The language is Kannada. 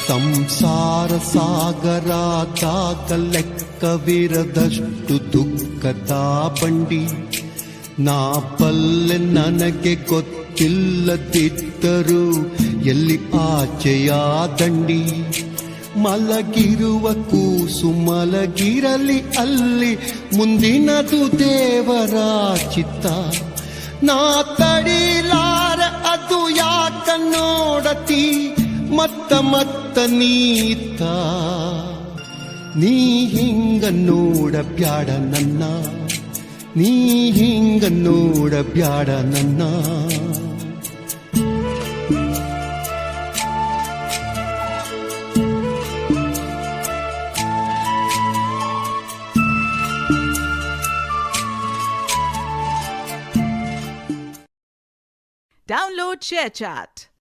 ಸಂಸಾರ ಸಾಗರಾದಾಗ ಲೆಕ್ಕವಿರದಷ್ಟು ದುಃಖದ ಬಂಡಿ. ನಾ ಬಲ್ಲೆ ನನಗೆ ಗೊತ್ತಿಲ್ಲದಿದ್ದರೂ ಎಲ್ಲಿ ಆಚೆಯ ದಂಡಿ. ಮಲಗಿರುವ ಕೂಸು ಮಲಗಿರಲಿ ಅಲ್ಲಿ, ಮುಂದಿನದು ದೇವರ ಚಿತ್ತ. ನಾ ತಡಿಲಾರ ಅದು ಯಾಕ ನೋಡತಿ ಮತ್ತ ನೀತ. ನೀ ಹಿಂಗ ನೋಡಬ್ಯಾಡ ನನ್ನ, ನೀ ಹಿಂಗ ನೋಡಬ್ಯಾಡ ನನ್ನ. Download ShareChat.